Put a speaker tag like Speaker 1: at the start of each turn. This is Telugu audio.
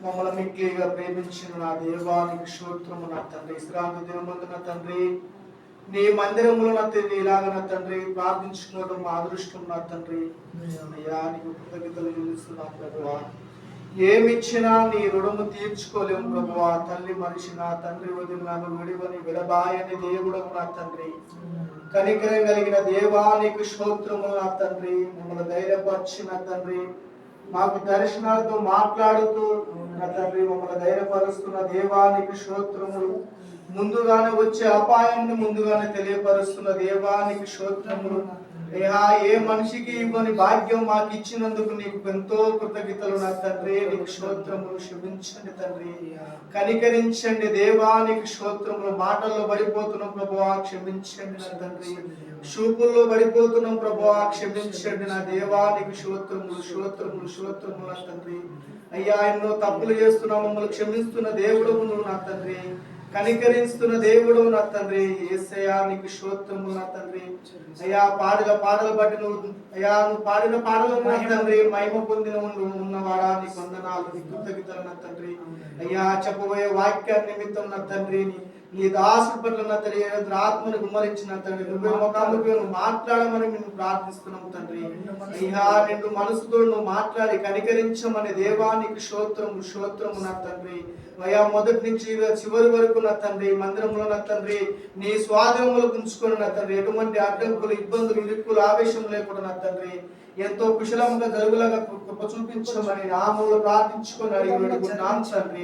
Speaker 1: మమ్మల్ని మిక్కిలిగా ప్రేమించిన నా దేవానికి స్తోత్రము నా తండ్రి. విశ్రాంతి దినమందు నా తండ్రి నీ మందిరంలో నా తండ్రి ఇలాగ నా తండ్రి ప్రార్థించుకోవడం మా అదృష్టం నా తండ్రి. అయ్యా నీకు కృతజ్ఞతలు చెల్లిస్తున్నాం ప్రభువా. ఏమిచ్చినా నీ రుణము తీర్చుకోలేము ప్రభువా. తల్లి మనిషి నా తండ్రి వదిలినాను విడివని విడబాయని దేవుడము నా తండ్రి. కనికరం కలిగిన దేవానికి స్తోత్రము నా తండ్రి. మమ్మల్ని ధైర్యపరిచిన తండ్రి, మాకు దర్శనాలతో మాట్లాడుతూ నా తండ్రి మమ్మల్ని ధైర్యపరుస్తున్న దేవానికి స్తోత్రములు. ముందుగానే వచ్చే అపాయాన్ని ముందుగానే తెలియపరుస్తున్న దేవానికి స్తోత్రములు. అయ్యా ఏ మనిషికి ఇవ్వని భాగ్యం మాకు ఇచ్చినందుకు నీకు ఎంతో కృతజ్ఞతలు నా తండ్రి. నీకు స్తోత్రములు. క్షమించండి తండ్రి, కనికరించండి దేవానికి స్తోత్రములు. మాటల్లో పడిపోతున్నాం ప్రభువా, క్షమించండి నా తండ్రి. చూపుల్లో పడిపోతున్నాం ప్రభువా, క్షమించండి నా దేవానికి స్తోత్రములు. స్తోత్రములు స్తోత్రములు నా తండ్రి. అయ్యా ఎన్నో తప్పులు చేస్తున్నాం, మమ్మల్ని క్షమిస్తున్న దేవుడు నువ్వు నా తండ్రి. కనికరిస్తున్న దేవుడు నా తండ్రి. యేసయ్యా నీకు స్తోత్రములు నా తండ్రి. అయ్యా పాటలు బట్టి నువ్వు అయ్యా నువ్వు పాడిన పాటలు నా తండ్రి మహిమ పొందిన ఉన్నవాడా నీకు వందనాలు, నీ కృతజ్ఞతలు నా తండ్రి. అయ్యా చెప్పబోయే వాక్య నిమిత్తం నా తండ్రి నీ దాసు పట్ల నా తండ్రి ఆత్మను గుమ్మరించిన తండ్రి నువ్వే ముఖాముఖి నువ్వు మాట్లాడమని మేము ప్రార్థిస్తున్నాము తండ్రి. అయ్యా నిన్ను మనసుతో నువ్వు మాట్లాడి కనికరించమని దేవానికి స్తోత్రము స్తోత్రము నా తండ్రి. అయ్యా మొదటి నుంచి చివరి వరకు నా తండ్రి మందిరంలో నా తండ్రి నీ స్వాధీనములు ఉంచుకొని నా తండ్రి ఎటువంటి అడ్డంకులు ఇబ్బందులు ఇరుక్కులు ఆవేశం లేకుండా నా తండ్రి ఎంతో కుశలంగా జరుగులాగా కృప చూపించమని నామములో ప్రార్థించుకొని అడిగి తండ్రి.